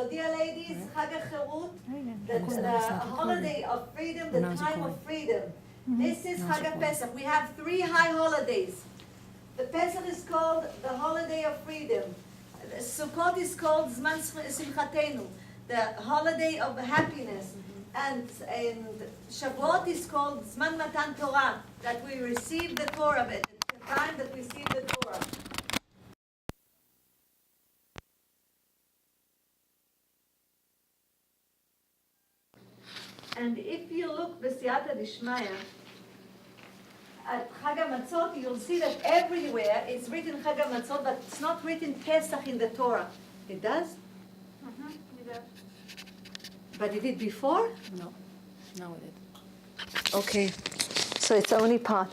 So dear ladies, Chag HaCherut, the holiday of freedom, the time of freedom. This is Chag Pesach. We have 3 high holidays. The Pesach is called the holiday of freedom. Sukkot is called Zman Simchatenu, the holiday of happiness. And Shavuot is called Zman Matan Torah, that we receive the Torah, the time that we receive the Torah. And if you look B'siyata Dishmaya at Chag HaMatzot, you'll see that everywhere it's written Chag HaMatzot, but it's not written Pesach in the Torah. It does? It does. But it did before? No, now it did. Okay, so it's only part.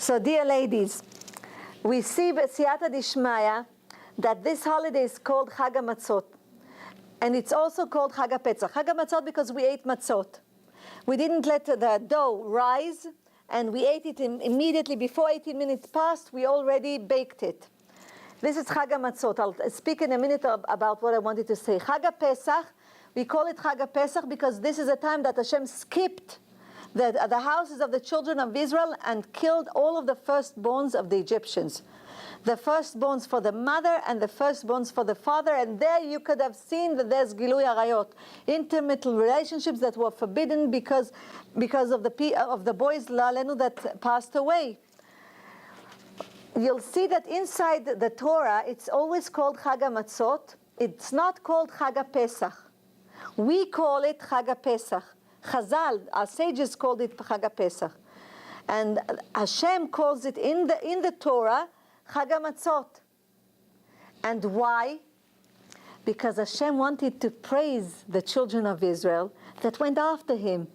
So dear ladies, we see B'siyata Dishmaya that this holiday is called Chag HaMatzot. And it's also called Chag HaPesach. Chag HaMatzot because we ate matzot. We didn't let the dough rise, and we ate it immediately. Before 18 minutes passed, we already baked it. This is Chag HaMatzot. I'll speak in a minute about what I wanted to say. Chag HaPesach, we call it Chag HaPesach because this is a time that Hashem skipped the houses of the children of Israel and killed all of the firstborns of the Egyptians. The firstborns for the mother and the firstborns for the father, and there you could have seen that there's Gilui Arayot, intimate relationships that were forbidden because of the boys Lalenu that passed away. You'll see that inside the Torah, it's always called Chag HaMatzot. It's not called Chag HaPesach. We call it Chag HaPesach. Chazal, our sages called it Chag HaPesach, and Hashem calls it in the Torah Chag HaMatzot. And why? Because Hashem wanted to praise the children of Israel that went after him.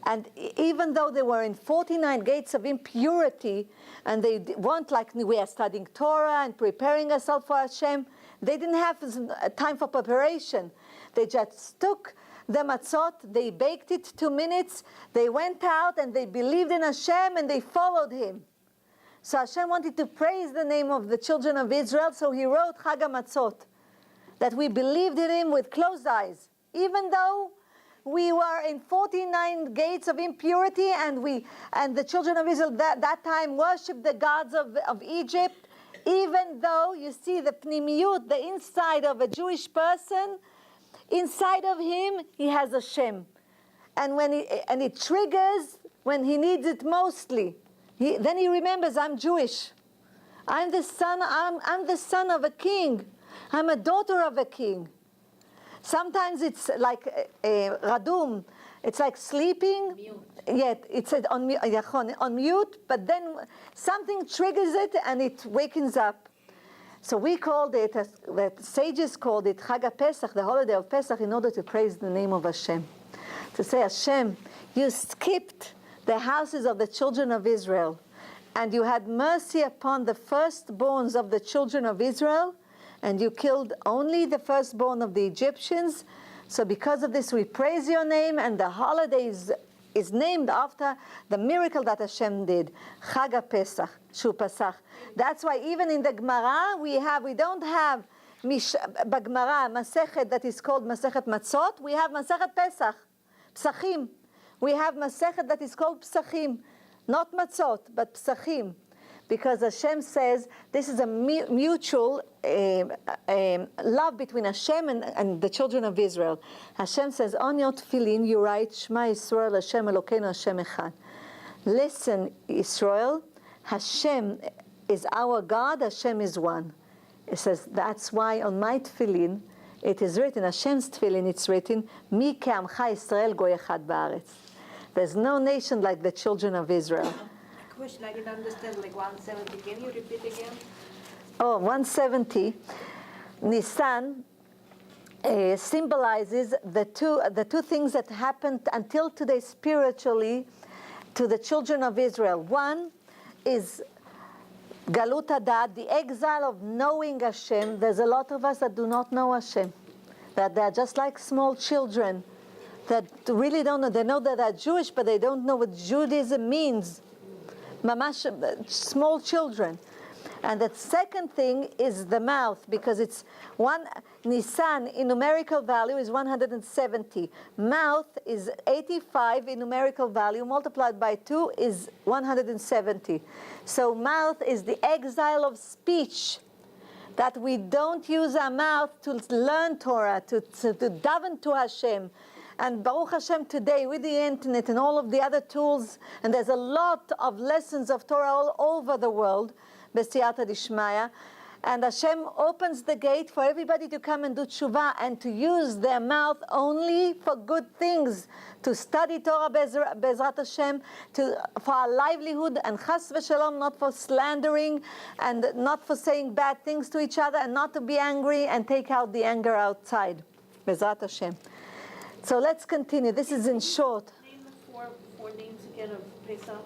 And even though they were in 49 gates of impurity, and they weren't like we are studying Torah and preparing ourselves for Hashem, they didn't have time for preparation. They just took the matzot, they baked it 2 minutes, they went out and they believed in Hashem and they followed him. So Hashem wanted to praise the name of the children of Israel, so he wrote Chag HaMatzot, that we believed in him with closed eyes, even though we were in 49 gates of impurity, and the children of Israel that time worshipped the gods of Egypt, even though you see the pnimiyut, the inside of a Jewish person, inside of him he has Hashem, and it triggers when he needs it mostly. Then he remembers, I'm Jewish. I'm the son of a king. I'm a daughter of a king. Sometimes it's like radum. It's like sleeping. Mute. Yet it's on mute, but then something triggers it and it wakens up. So we called it, the sages called it Chag HaPesach, the holiday of Pesach, in order to praise the name of Hashem. To say, Hashem, you skipped the houses of the children of Israel, and you had mercy upon the firstborns of the children of Israel, and you killed only the firstborn of the Egyptians. So because of this we praise your name, and the holiday is named after the miracle that Hashem did, Chag HaPesach, Shu Pasach. That's why even in the Gemara we don't have B'Gemara Masechet that is called Masechet Matzot, we have Masechet Pesach, Psachim. We have Masechet that is called Psachim, not Matzot, but Psachim, because Hashem says this is a mutual love between Hashem and the children of Israel. Hashem says, on your tefillin you write, Shema Yisrael, Hashem Elokeinu, Hashem Echad. Listen, Israel, Hashem is our God, Hashem is one. It says, that's why on my tefillin, it is written, Hashem's tefillin, it's written, Mi ke'amcha Yisrael goy echad ba'aretz. There's no nation like the children of Israel. Question, I didn't understand, like 170. Can you repeat again? Oh, 170. Nisan symbolizes the two things that happened until today spiritually to the children of Israel. One is Galut Hadat, the exile of knowing Hashem. There's a lot of us that do not know Hashem, that they're just like small children that really don't know. They know that they're Jewish, but they don't know what Judaism means. Mamash, small children. And the second thing is the mouth, because it's one, Nisan in numerical value is 170. Mouth is 85 in numerical value, multiplied by 2 is 170. So mouth is the exile of speech, that we don't use our mouth to learn Torah, to daven to Hashem. And Baruch Hashem today, with the internet and all of the other tools, and there's a lot of lessons of Torah all over the world, B'siyata Dishmaya, and Hashem opens the gate for everybody to come and do tshuva and to use their mouth only for good things, to study Torah Bezrat Hashem, for our livelihood, and chas v'shalom, not for slandering and not for saying bad things to each other, and not to be angry and take out the anger outside. Bezrat Hashem. So let's continue. This is in short. Name the four names again of Pesach.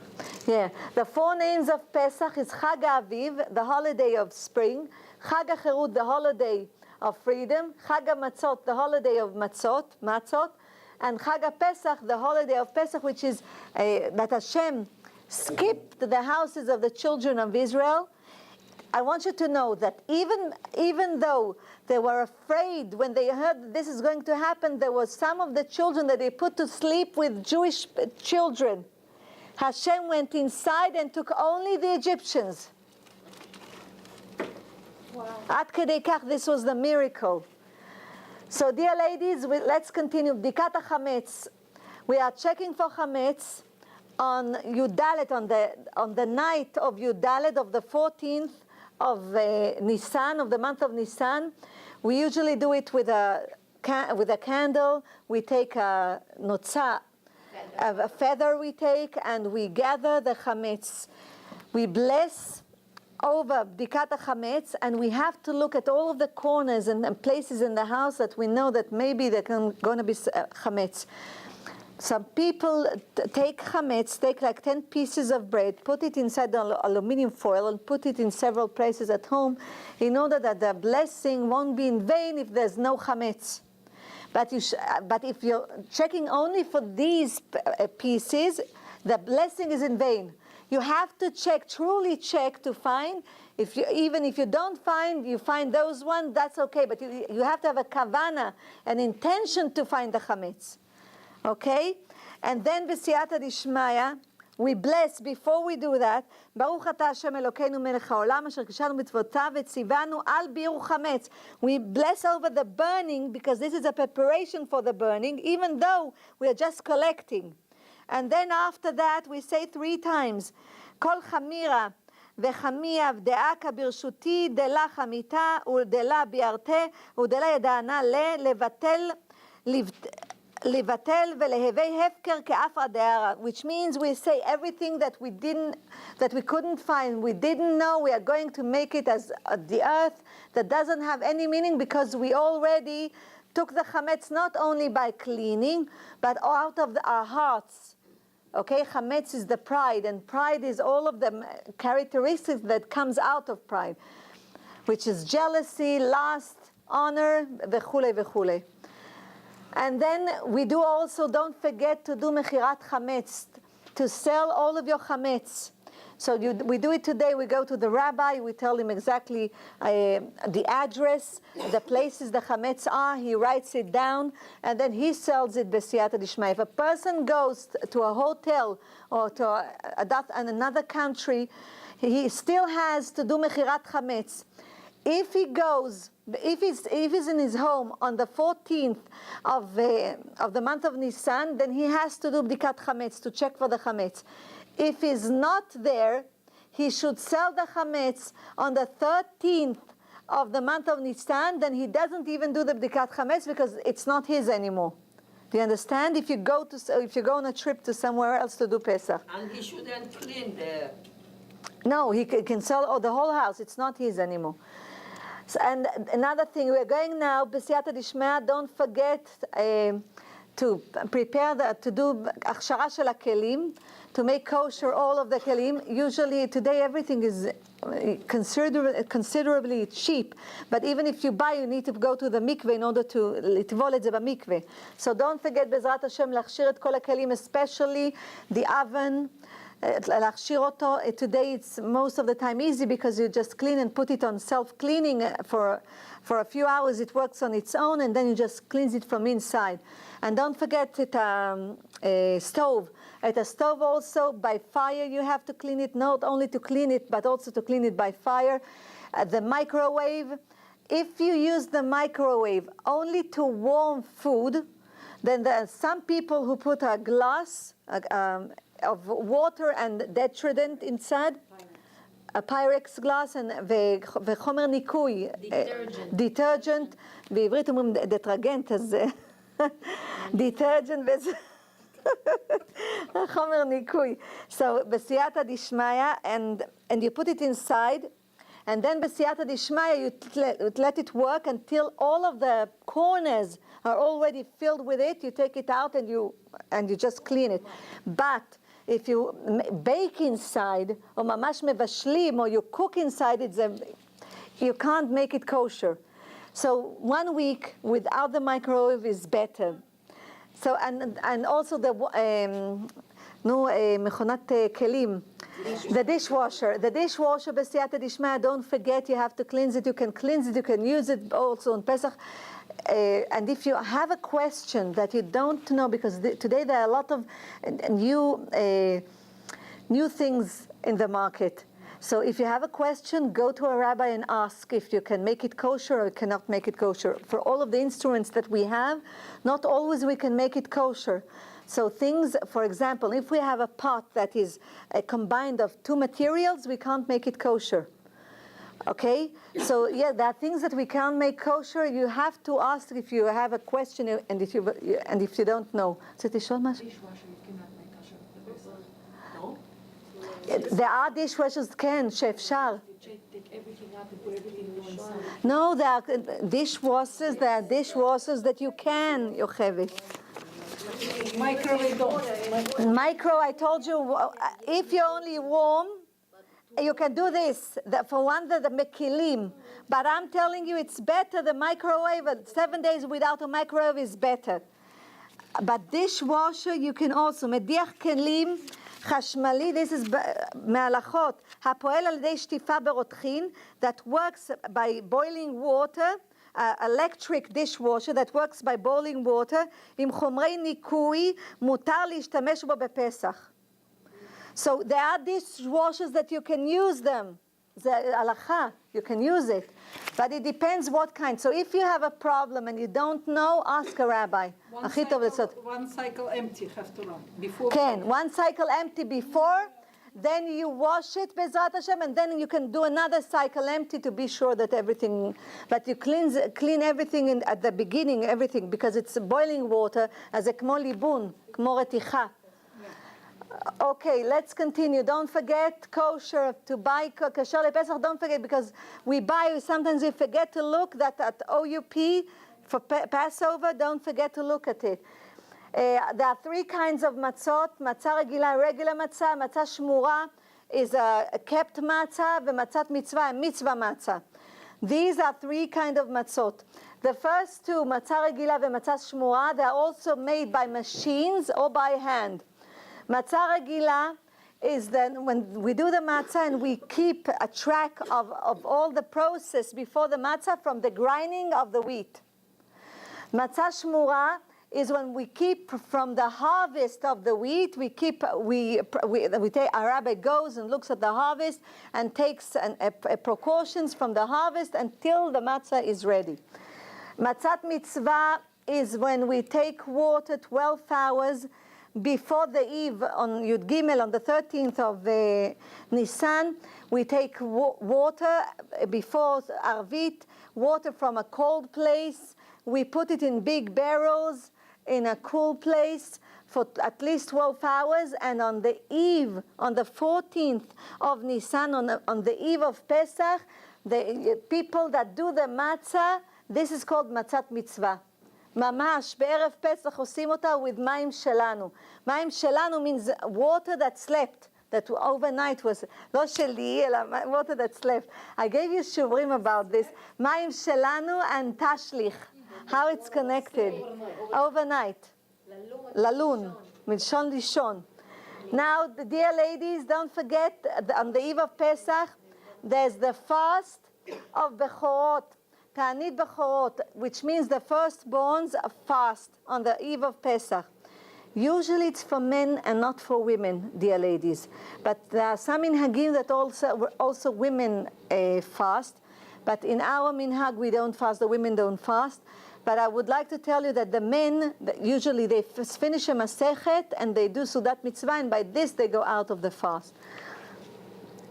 Yeah, the 4 names of Pesach is Chag Aviv, the holiday of spring, Chag HaCherut, the holiday of freedom, Chag HaMatzot, the holiday of matzot, and Chag HaPesach, the holiday of Pesach, which is that Hashem skipped the houses of the children of Israel. I want you to know that even though they were afraid when they heard that this is going to happen, there was some of the children that they put to sleep with Jewish children. Hashem went inside and took only the Egyptians. Wow. Ad kedei kach, this was the miracle. So dear ladies, let's continue. Bdikat HaChametz. We are checking for Chametz on Yudalet, on the night of Yudalet of the 14th of Nisan, of the month of Nisan. We usually do it with a candle. We take a notzah, a feather we take, and we gather the chametz. We bless over Bdikat HaChametz, and we have to look at all of the corners and places in the house that we know that maybe there's going to be chametz. Some people take chametz, take like 10 pieces of bread, put it inside the aluminum foil, and put it in several places at home, in order that the blessing won't be in vain if there's no chametz. But if you're checking only for these pieces, the blessing is in vain. You have to check, truly check, to find. Even if you don't find, you find those ones, that's okay. But you have to have a kavana, an intention to find the chametz. Okay? And then b'siyata dishmaya, we bless, before we do that, Baruch ata Hashem Elokeinu melech haolam asher kishanu mitzvotav v'tzivanu al biur chametz. We bless over the burning, because this is a preparation for the burning, even though we are just collecting. And then after that, we say 3 times, Kol chamira וחמי עבדך ברשותי דלה חמיתה ודלה ביארתה ודלה ידענה לבטל ולהווי הפקר כאפר דהרה, which means we say everything that we couldn't find, we didn't know, we are going to make it as the earth that doesn't have any meaning, because we already took the chametz not only by cleaning, but out of our hearts. Okay, chametz is the pride, and pride is all of the characteristics that comes out of pride, which is jealousy, lust, honor, v'chule v'chule. And then we do also, don't forget to do mechirat chametz, to sell all of your chametz. So we do it today. We go to the rabbi, we tell him exactly the address, the places the chametz are, he writes it down, and then he sells it b'siyata dishmaya. If a person goes to a hotel or to another country, he still has to do mechirat chametz. If he's in his home on the 14th of the month of Nisan, then he has to do bdikat chametz, to check for the chametz. If he's not there, he should sell the chametz on the 13th of the month of Nisan. Then he doesn't even do the bdikat chametz, because it's not his anymore. Do you understand? If you go on a trip to somewhere else to do Pesach, and he shouldn't clean the. No, he can sell the whole house. It's not his anymore. So, and another thing, we're going now, b'siyata dishmaya, don't forget to prepare to do akshara shel hakelim, to make kosher all of the kelim. Usually today everything is considerably cheap, but even if you buy, you need to go to the mikveh in order to litvol et ze b'mikveh. So don't forget, Bezrat Hashem, lachshir et kol hakelim, especially the oven, להכשיר אותו. Today it's most of the time easy because you just clean and put it on self-cleaning for a few hours. It works on its own, and then you just cleanse it from inside. And don't forget a stove. At a stove also, by fire you have to clean it, not only to clean it, but also to clean it by fire. The microwave, if you use the microwave only to warm food, then there are some people who put a glass of water and detergent inside, a Pyrex glass וחומר ניקוי, detergent, בעברית אומרים detergent, אז detergent וזה חומר ניקוי. So בסייעתא דשמיא, and you put it inside, and then בסייעתא דשמיא you let it work until all of the corners are already filled with it. You take it out and you just clean it. But if you bake inside, or ממש מבשלים, or you cook inside, you can't make it kosher. So 1 week without the microwave is better. So and also the מכונת כלים, the dishwasher בסייעתא דשמיא, don't forget you have to cleanse it. You can cleanse it, you can use it also on Pesach. And if you have a question that you don't know, because today there are a lot of new things in the market. So if you have a question, go to a rabbi and ask if you can make it kosher or you cannot make it kosher. For all of the instruments that we have, not always we can make it kosher. So things, for example, if we have a pot that is combined of 2 materials, we can't make it kosher. Okay, so yeah, there are things that we can't make kosher. You have to ask if you have a question and if you don't know. There are dishwashers שאפשר. No, there are dishwashers. There are dishwashers that you can, יוכבד. Micro, I told you, if you're only warm, you can do this, for one, the mekilim. But I'm telling you, it's better, the microwave, 7 days without a microwave is better. But dishwasher, you can also, מדיח כלים חשמלי, this is מהלכות, הפועל על ידי שטיפה ברותחין, that works by boiling water, electric dishwasher that works by boiling water, עם חומרי ניקוי, מותר להשתמש בו בפסח. So there are dishwashers that you can use them. The halacha, you can use it. But it depends what kind. So if you have a problem and you don't know, ask a rabbi. One cycle empty have to run. Before. Can. 1 cycle empty before, then you wash it, Bezrat Hashem, and then you can do another cycle empty to be sure that everything, but you clean everything at the beginning, everything, because it's boiling water, as a כמו ליבון, כמו רתיחה. Okay, let's continue. Don't forget kosher, to buy kosher lePesach. Don't forget, because sometimes we forget to look that at OUP for Passover. Don't forget to look at it. There are 3 kinds of matzot: matzah regila, regular matzah; matzah shmura is a kept matzah; and matzat mitzvah, a mitzvah matzah. These are 3 kinds of matzot. The first 2, matzah regila and matzah shmura, they are also made by machines or by hand. Matzah regila is then when we do the matzah and we keep a track of all the process before the matzah from the grinding of the wheat. Matzah shmura is when we keep from the harvest of the wheat. We take, our rabbi goes and looks at the harvest and takes precautions from the harvest until the matzah is ready. Matzat mitzvah is when we take water 12 hours before the eve on Yud Gimel, on the 13th of Nisan. We take water before Arvit, water from a cold place. We put it in big barrels in a cool place for at least 12 hours. And on the eve, on the 14th of Nisan, on the eve of Pesach, the people that do the matzah, this is called matzat mitzvah. ממש, בערב פסח עושים אותה with מים שלנו. מים שלנו means water that slept, that overnight was, לא שלי, אלא water that slept. I gave you שיעורים about this. מים שלנו and תשליך. How it's connected. Overnight. ללון. מלשון לישון. Now, the dear ladies, don't forget, on the eve of Pesach, there's the fast of Bechorot, Ta'anit Bechorot, which means the firstborns fast on the eve of Pesach. Usually it's for men and not for women, dear ladies. But there are some minhagim that also women fast. But in our minhag, we don't fast, the women don't fast. But I would like to tell you that the men, usually they finish a masechet and they do Sudat Mitzvah, and by this they go out of the fast.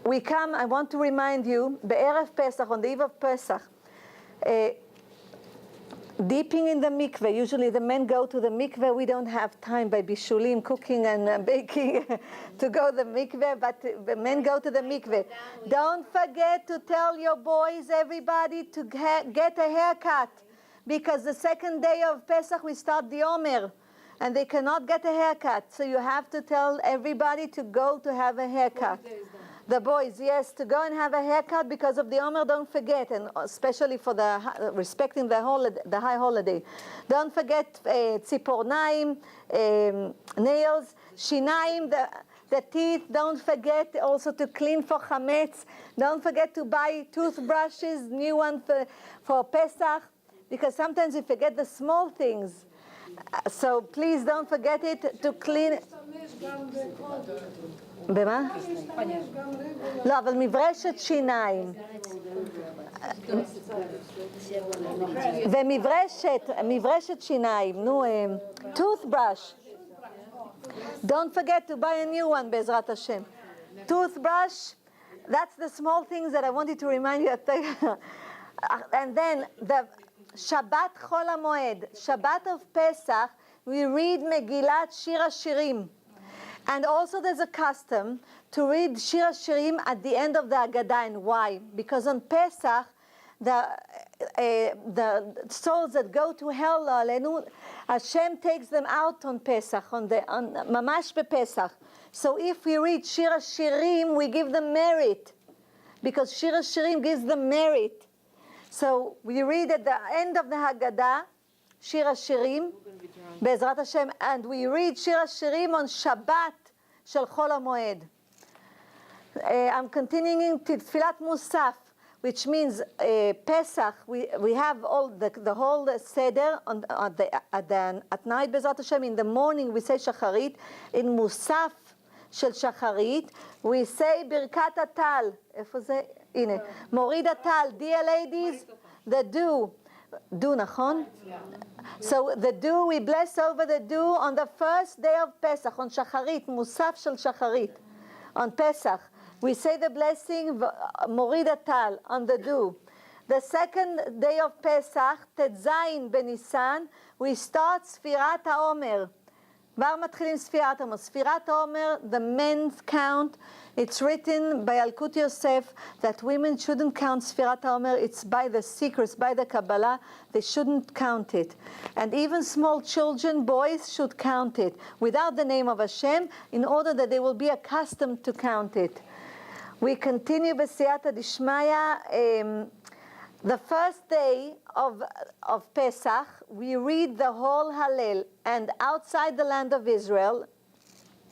We come, I want to remind you, Be'erev Pesach, on the eve of Pesach, dipping in the mikveh. Usually the men go to the mikveh. We don't have time by bishulim, cooking and baking, to go to the mikveh, but the men go to the mikveh. Don't forget to tell your boys, everybody, to get a haircut, because the second day of Pesach we start the Omer, and they cannot get a haircut. So you have to tell everybody to go to have a haircut. The boys, yes, to go and have a haircut because of the Omer, don't forget, and especially for the respecting the high holiday. Don't forget tzipornaim, nails, shinaim, the teeth. Don't forget also to clean for chametz. Don't forget to buy toothbrushes, new one for Pesach, because sometimes you forget the small things. So please don't forget it to clean. במה? לא, אבל מברשת שיניים. ומברשת שיניים, נו, toothbrush. Don't forget to buy a new one, בעזרת השם. Toothbrush, that's the small things that I wanted to remind you. And then the Shabbat Chol HaMoed, Shabbat of Pesach, we read Megillat Shir HaShirim. And also there's a custom to read Shir HaShirim at the end of the Haggadah. And why? Because on Pesach, the souls that go to hell, Hashem takes them out on Pesach, on Mamash BePesach. So if we read Shir HaShirim, we give them merit, because Shir HaShirim gives them merit. So we read at the end of the Haggadah, Shir HaShirim, Be'ezrat Hashem, and we read Shir HaShirim on Shabbat Shel Chol HaMoed. I'm continuing to Tfilat Musaf, which means Pesach. We have all the whole Seder at night, Be'ezrat Hashem. In the morning we say Shacharit. In Musaf Shel Shacharit we say Birkat Atal. איפה זה? הנה. מוריד הטל. Dear ladies, the dew. Dew, נכון? So the dew, we bless over the dew on the first day of Pesach, on Shacharit, Musaf Shel Shacharit, on Pesach. We say the blessing, Morid Atal, on the dew. The second day of Pesach, Tetzayin Benisan, we start Sfirat HaOmer. כבר מתחילים ספירת העומר. ספירת העומר, the men's count, it's written by Alkut Yosef that women shouldn't count ספירת העומר. It's by the secrets, by the Kabbalah. They shouldn't count it. And even small children, boys, should count it without the name of Hashem, in order that they will be accustomed to count it. We continue b'siyata dishmaya. The first day of Pesach, we read the whole Hallel, and outside the land of Israel,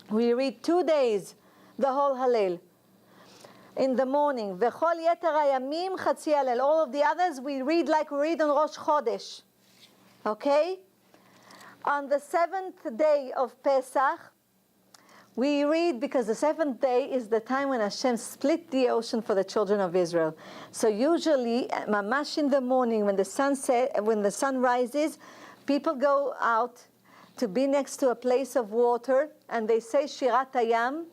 we read 2 days the whole Hallel. In the morning, v'chol yeter hayamim chatzi Hallel. All of the others we read like we read on Rosh Chodesh. Okay? On the 7th day of Pesach, we read, because the 7th day is the time when Hashem split the ocean for the children of Israel. So usually, mamash in the morning, when the sun rises, people go out to be next to a place of water, and they say Shirat Hayam,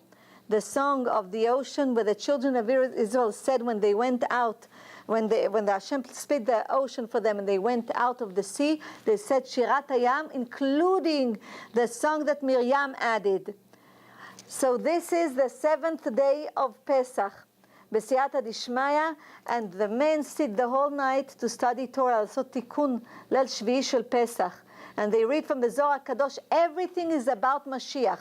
the song of the ocean, where the children of Israel said when they went out, when the Hashem split the ocean for them and they went out of the sea, they said Shirat Hayam, including the song that Miriam added. So this is the 7th day of Pesach, B'siyata Dishmaya, and the men sit the whole night to study Torah, also Tikkun Leil Shvi'i Shel Pesach, and they read from the Zohar Kadosh. Everything is about Mashiach.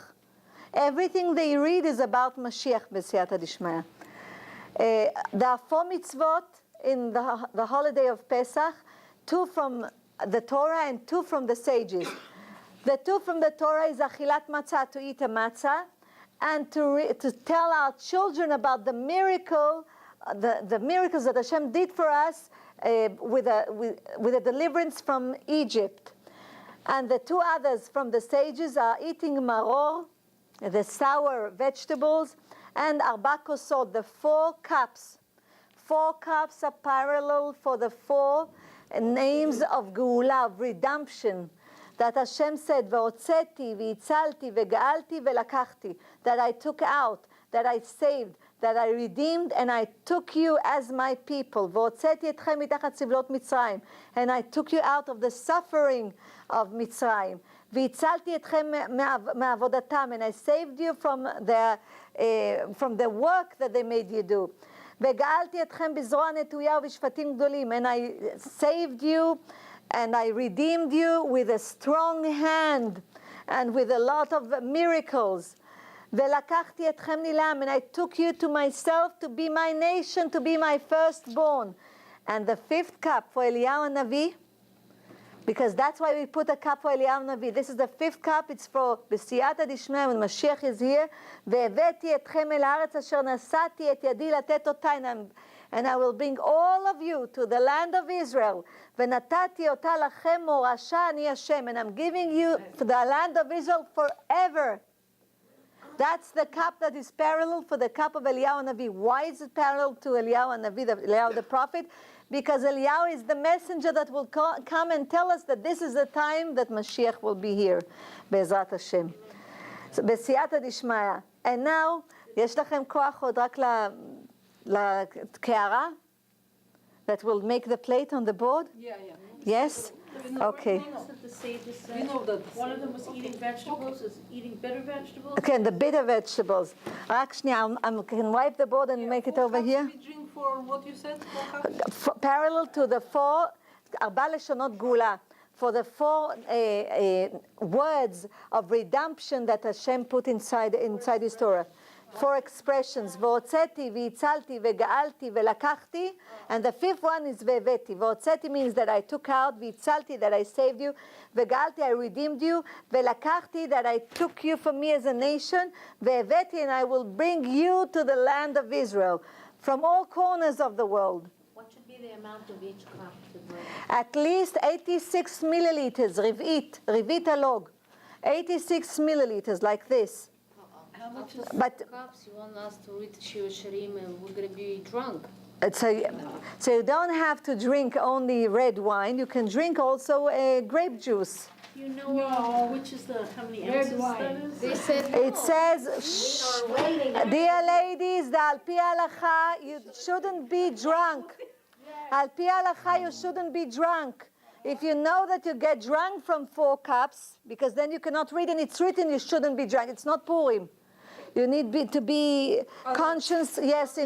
Everything they read is about Mashiach, B'siyata Dishmaya. There are 4 mitzvot in the holiday of Pesach, 2 from the Torah and 2 from the sages. The 2 from the Torah is Achilat Matzah, to eat a matzah, and to tell our children about the miracle, the miracles that Hashem did for us with a deliverance from Egypt. And the two others from the sages are eating maror, the sour vegetables, and arba kosot, the 4 cups. 4 cups are parallel for the 4 names of geula, of redemption, that Hashem said, "V'otzeti, v'itzalti, v'ga'alti, v'lakachti," that I took out, that I saved, that I redeemed, and I took you as my people. "V'otzeti etchem mitachat tzivlot Mitzrayim," and I took you out of the suffering of Mitzrayim. "V'itzalti etchem me'avodatam," and I saved you from the work that they made you do. "V'ga'alti etchem b'zroa netuya u'b'shvatim gdolim," and I saved you and I redeemed you with a strong hand and with a lot of miracles. "Velakachti etchem nilam," and I took you to myself to be my nation, to be my firstborn. And the 5th cup for Eliyahu Navi, because that's why we put a cup for Eliyahu Navi. This is the 5th cup. It's for B'siyata Dishmaya, when Mashiach is here. "Ve'eveti etchem el haaretz asher nasati et yadi latet otah," and I will bring all of you to the land of Israel. "V'natati otah lachem morasha ani Hashem," and I'm giving you the land of Israel forever. That's the cup that is parallel for the cup of Eliyahu Navi. Why is it parallel to Eliyahu Navi, Eliyahu the prophet? Because Eliyahu is the messenger that will come and tell us that this is the time that Mashiach will be here, Be'ezrat Hashem. So, B'siyata Dishmaya. And now, יש לכם כוח עוד רק לקערה? That will make the plate on the board? Yeah. Yes? Okay. That the sages said We know that. one of them was eating vegetables, is eating bitter vegetables. Okay, and the bitter vegetables. Actually, I can wipe the board and make it over here. We drink for what you said, 4 cups? Parallel to the 4, ארבע לשונות גאולה, for the 4 words of redemption that Hashem put inside His Torah. 4 expressions, "V'otzeti, v'itzalti, v'ga'alti, v'lakachti," and the 5th one is "ve'eveti." V'otzeti means that I took out, v'itzalti, that I saved you, v'ga'alti, I redeemed you, v'lakachti, that I took you from me as a nation, v'eveti, and I will bring you to the land of Israel, from all corners of the world. What should be the amount of each cup? At least 86 milliliters, rivit alog, 86 milliliters, like this. How much is But cups? You want us to read Shir Shirim and we're going to be drunk. so you don't have to drink only red wine. You can drink also grape juice. You know which is how many ounces that is? They said It says, dear ladies, the al pi halacha, you shouldn't be drunk. Al pi halacha, you shouldn't be drunk. If you know that you get drunk from 4 cups, because then you cannot read, and it's written you shouldn't be drunk. It's not Purim. You need to be conscious, yes,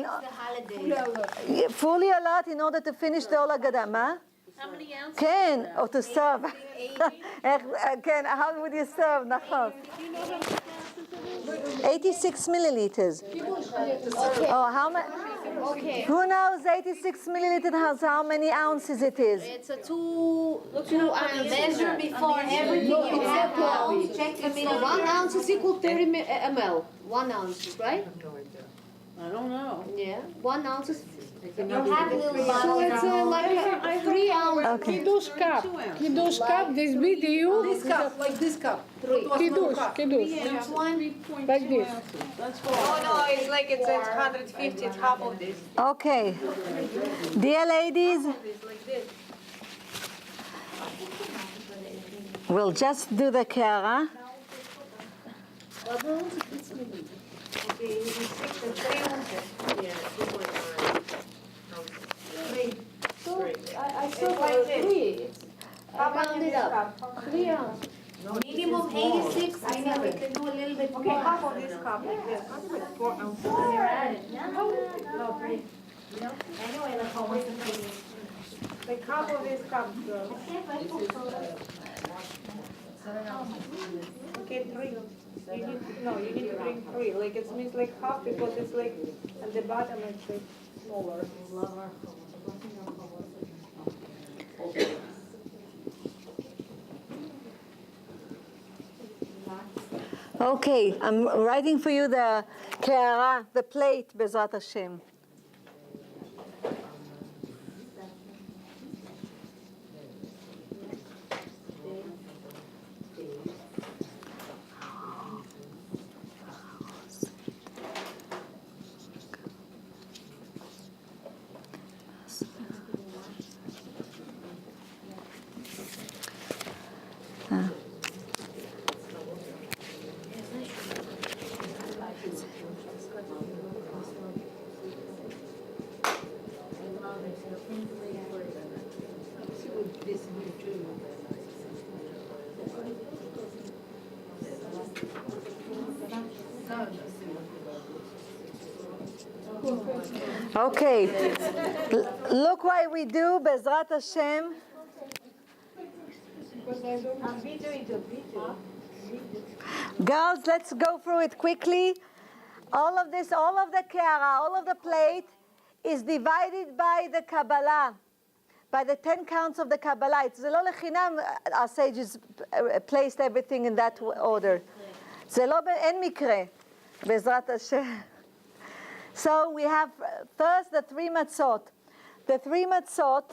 fully alert in order to finish the Ola Gadama. how many ounces? כן, or to serve. כן, how would you serve? נכון. 86 milliliters. Oh, how much? Okay. Who knows 86 milliliters, how many ounces it is? It's a 2 ounce. Measure before everything you have now. Check the minute. 1 ounce is equal 30 ml. 1 ounce, right? I don't know. Yeah. 1 ounce is. You have little So bottles. it's like 3 ounces. Okay. Kiddush cup. Kiddush cup, this video. This cup, like this cup. Kiddush, kiddush. Like this. Oh no, it's like it says 150, it's half of this. Okay. Dear ladies, we'll just do the kara. I saw like 3. I rounded up. 3 ounces. Minimum 86, I know, we can do a little bit more. Okay, half of this cup, like this. 4 ounces. No, 3. Anyway, like always the same. Like half of this cup. Okay, 3. You need to bring 3. Like it means like half because it's like at the bottom it's like smaller. Okay, I'm writing for you the קערה, the plate, בעזרת השם. Okay, look what we do, בעזרת השם. Girls, let's go through it quickly. All of this, all of the קערה, all of the plate is divided by the Kabbalah, by the 10 counts of the Kabbalah. זה לא לחינם, our sages placed everything in that order. זה לא, אין מקרה, בעזרת השם. So we have first the 3 matzot. The 3 matzot,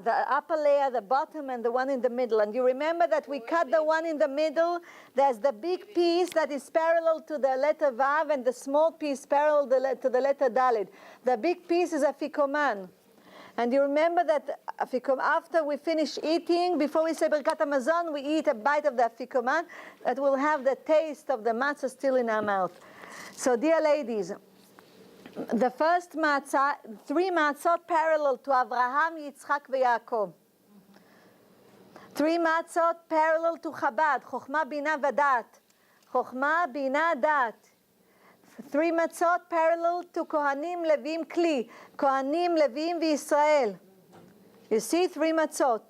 the upper layer, the bottom, and the one in the middle. And you remember that we cut the one in the middle. There's the big piece that is parallel to the letter Vav, and the small piece parallel to the letter Dalet. The big piece is afikoman. And you remember that after we finish eating, before we say Birkat Hamazon, we eat a bite of the afikoman that will have the taste of the matzah still in our mouth. So dear ladies, the first matzah, 3 matzot parallel to Avraham, Yitzchak, and 3 matzot parallel to Chabad, Chokhmah, Bina, Vadat. Chokhmah, Bina, Dat. 3 matzot parallel to Kohanim, Levim, Kli. Kohanim, Levim, V'Yisrael. You see, 3 matzot.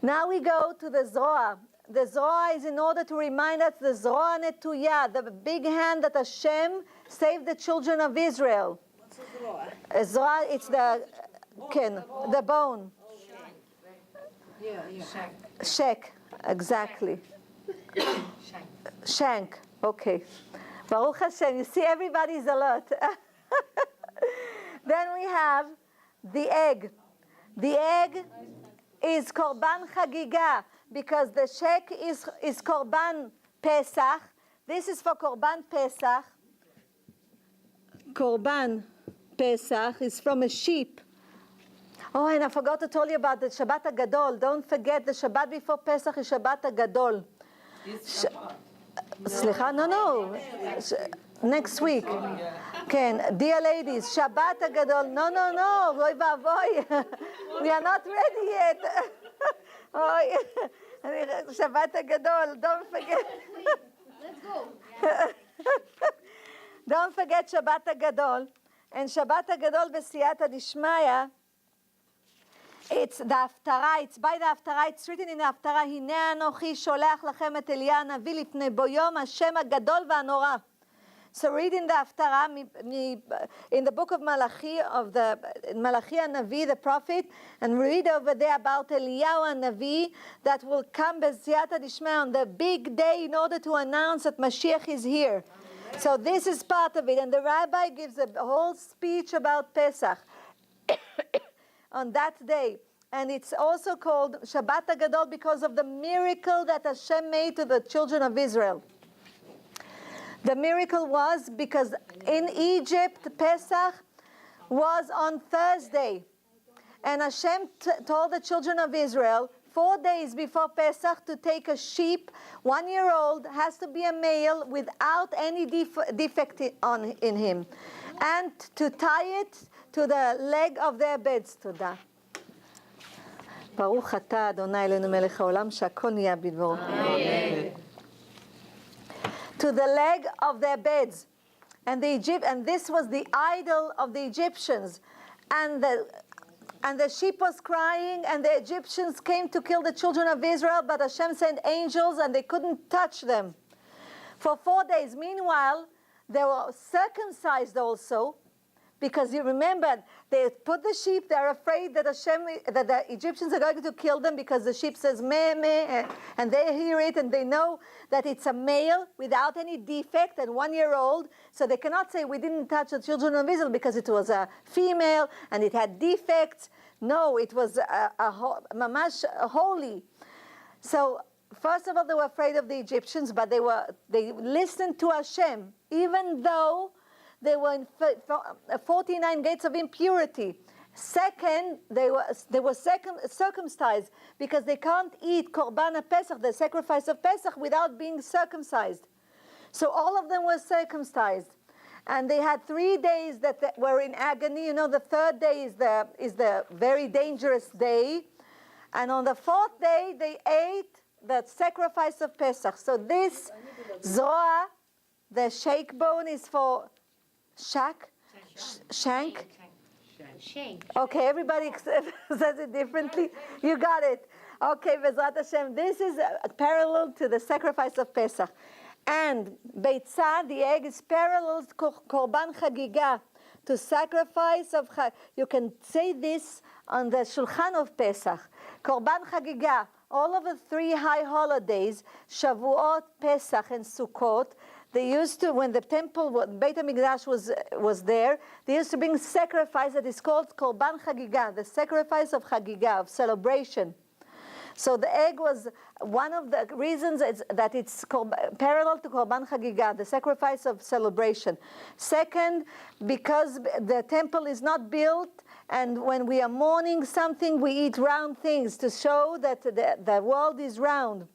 Now we go to the Zroa. The Zroa is in order to remind us the Zroa Netuyah, the big hand that Hashem saved the children of Israel. What's a Zroa? Zroa, it's the bone. Yeah. Shek, exactly. Shank, okay. Baruch Hashem, you see everybody's alert. Then we have the egg. The egg is Korban Chagiga, because the shek is Korban Pesach. This is for Korban Pesach. Korban Pesach is from a sheep. Oh, and I forgot to tell you about the Shabbat HaGadol. Don't forget, the Shabbat before Pesach is Shabbat HaGadol. סליחה, no. Next week. כן, dear ladies, Shabbat HaGadol. No, אוי ואבוי. We are not ready yet. אוי, Shabbat HaGadol, don't forget. Let's go. Don't forget Shabbat HaGadol. And Shabbat HaGadol בסייעתא דשמיא, it's the Haftarah, it's by the Haftarah, it's written in the Haftarah, הנה אנוכי שולח לכם את אליה הנביא לפני בו יום השם הגדול והנורא. So reading the Haftarah in the book of Malachi, of the Malachi Navi, the prophet, and read over there about Eliyahu Navi that will come b'siyata dishmeh on the big day in order to announce that Mashiach is here. So this is part of it, and the rabbi gives a whole speech about Pesach on that day. And it's also called Shabbat HaGadol because of the miracle that Hashem made to the children of Israel. The miracle was because in Egypt, Pesach was on Thursday. And Hashem told the children of Israel 4 days before Pesach to take a sheep, 1-year-old, has to be a male without any defect in him, and to tie it to the leg of their beds. תודה. ברוך אתה, אדוני אלוהינו מלך העולם, שהכל נהיה בדברו. To the leg of their beds. And this was the idol of the Egyptians. And the sheep was crying, and the Egyptians came to kill the children of Israel, but Hashem sent angels, and they couldn't touch them for 4 days. Meanwhile, they were circumcised also because you remember they put the sheep. They're afraid that that the Egyptians are going to kill them because the sheep says meh meh, and they hear it and they know that it's a male without any defect and 1 year old. So they cannot say we didn't touch the children of Israel because it was a female and it had defects. No, it was mamash holy. So first of all, they were afraid of the Egyptians, but they listened to Hashem, even though they were in 49 gates of impurity. Second, they were circumcised because they can't eat Korban Pesach, the sacrifice of Pesach, without being circumcised. So all of them were circumcised. And they had 3 days that were in agony. You know, the third day is the very dangerous day. And on the fourth day, they ate the sacrifice of Pesach. So this Zoa, the shake bone, is for shank. Okay, everybody says it differently. You got it. Okay, Bezrat Hashem. This is parallel to the sacrifice of Pesach. And Beitzah, the egg, is parallel to Korban Chagiga, to sacrifice of you can say this on the Shulchan of Pesach. Korban Chagiga, all of the 3 high holidays, Shavuot, Pesach, and Sukkot, they used to, when the temple, Beit HaMikdash was there, they used to bring sacrifice that is called Korban Chagiga, the sacrifice of Chagiga, of celebration. So the egg was one of the reasons that it's parallel to Korban Chagiga, the sacrifice of celebration. Second, because the temple is not built, and when we are mourning something, we eat round things to show that the world is round.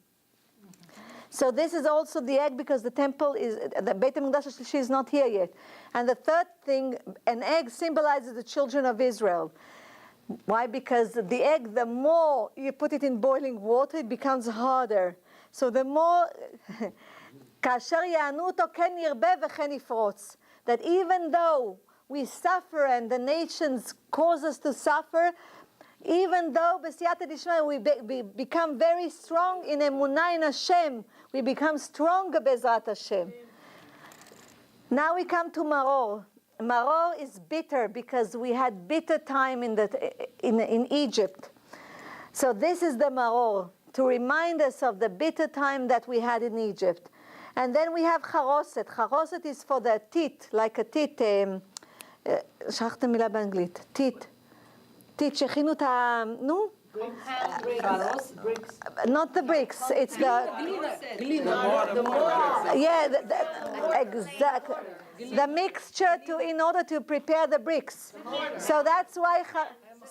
So this is also the egg because the temple is, the Beit HaMikdash is not here yet. And the third thing, an egg symbolizes the children of Israel. Why? Because the egg, the more you put it in boiling water, it becomes harder. So the more, כאשר יענו אותו כן ירבה וכן יפרוץ. That even though we suffer and the nations cause us to suffer, even though b'siyata d'ishmael we become very strong in emunah in Hashem, we become stronger b'ezrat Hashem. Now we come to maror. Maror is bitter because we had bitter time in Egypt. So this is the maror, to remind us of the bitter time that we had in Egypt. And then we have charoset. Charoset is for the teeth, like a teeth. שכחת מילה באנגלית. teeth. teeth שהכינו את ה... נו? Not the bricks, it's the... Yeah, exactly. The mixture in order to prepare the bricks. So that's why...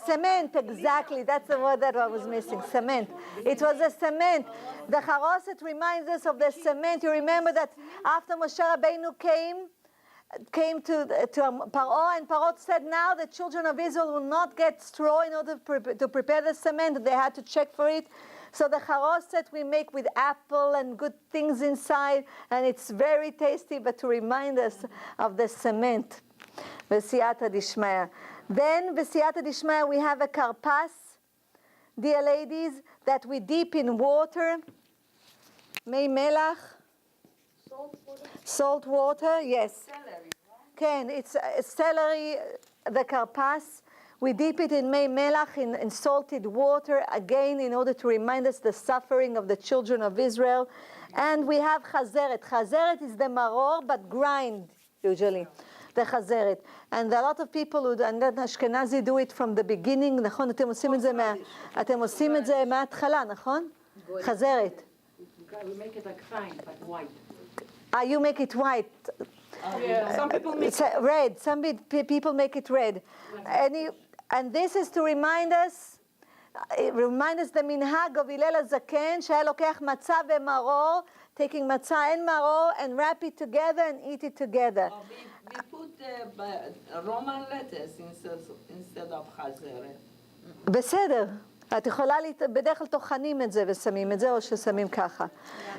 Cement, exactly. That's the word that I was missing. Cement. It was a cement. The charoset reminds us of the cement. You remember that after Moshe Rabbeinu came to Paro, and Paro said, now the children of Israel will not get straw in order to prepare the cement. They had to check for it. So the charoset we make with apple and good things inside, and it's very tasty, but to remind us of the cement. V'siyata d'ishmaya. Then, v'siyata d'ishmaya, we have a karpas, dear ladies, that we dip in water. Mei melach. Salt water, yes. Celery. Ken, it's celery, the karpas. We dip it in mei melach, in salted water, again, in order to remind us the suffering of the children of Israel. And we have chazeret. Chazeret is the maror, but grind, usually. The chazeret. And a lot of people who and Ashkenazi do it from the beginning, נכון? אתם עושים את זה מההתחלה, נכון? חזרת. We make it like fine, but white. You make it white. Yeah, some people make it red. Some people make it red. And this is to remind us the minhag of Hillel HaZaken, שהיה לוקח מצה ומרור, taking matzah and maror and wrap it together and eat it together. We put Roman letters instead of chazeret. בסדר. את יכולה, בדרך כלל טוחנים את זה ושמים את זה, או ששמים ככה.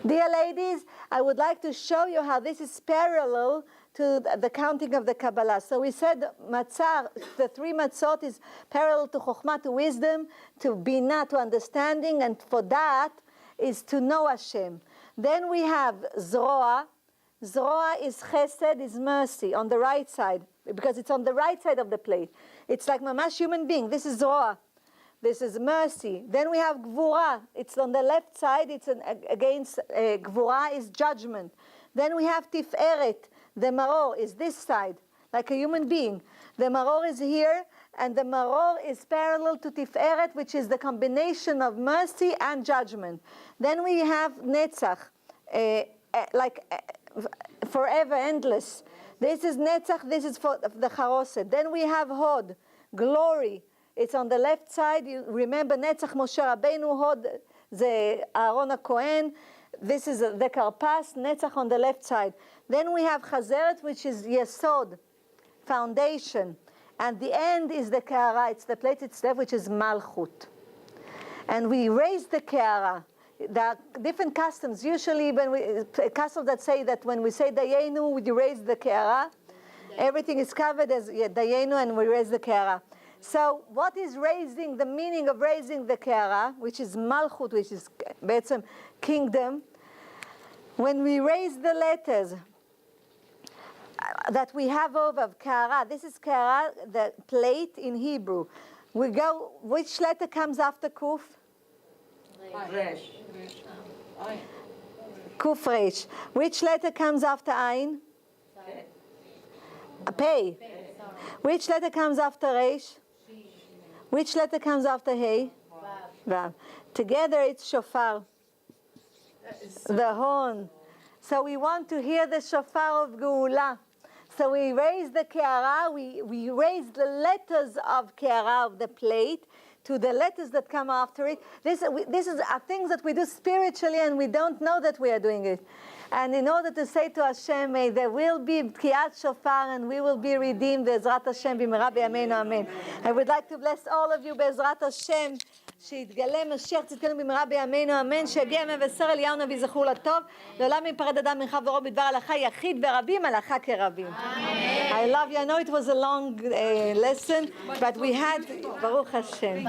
Dear ladies, I would like to show you how this is parallel to the counting of the Kabbalah. So we said matzah, the 3 matzot is parallel to chokhmah, to wisdom, to binah, to understanding, and for that is to know Hashem. Then we have zroa. Zroa is chesed, is mercy, on the right side, because it's on the right side of the plate. It's like mamash human being. This is Zroa. This is mercy. Then we have Gvura. It's on the left side. It's against Gvura is judgment. Then we have Tiferet. The Maror is this side, like a human being. The Maror is here, and the Maror is parallel to Tiferet, which is the combination of mercy and judgment. Then we have Netzach, forever, endless. This is Netzach, this is for the Charoset. Then we have Hod, glory. It's on the left side. You remember Netzach Moshe Rabbeinu, Hod, the Aaron HaKohen. This is the Karpas, Netzach on the left side. Then we have Chazeret, which is Yesod, foundation. And the end is the Keara, it's the plate itself, which is Malchut. And we raise the Keara. There are different customs. Usually, customs that say that when we say Dayenu, we raise the Keara. Everything is covered as Dayenu, and we raise the Keara. So, what is raising, the meaning of raising the Keara, which is Malchut, which is betzem kingdom? When we raise the letters that we have over Keara, this is Keara, the plate in Hebrew. We go, which letter comes after Kuf? Resh. Kuf Resh. Which letter comes after Ain? Pei. Which letter comes after Resh? Which letter comes after Hey? Vav. Together it's shofar, the horn. So we want to hear the shofar of Geula. So we raise the Keara, we raise the letters of Keara, of the plate, to the letters that come after it. This is things that we do spiritually, and we don't know that we are doing it. And in order to say to Hashem, may there will be B'kiyat Shofar, and we will be redeemed, Be'ezrat Hashem, b'mera b'yameinu, amen. I would like to bless all of you, Be'ezrat Hashem, שיתגלה משיח צדקנו במהרה בימינו אמן, שיגיע מבשר אליהו נביא זכור לטוב, לעולם ייפרד אדם ממך ורוב בדבר הלכה יחיד ורבים הלכה כרבים. I love you. I know it was a long lesson, but we had, Baruch Hashem.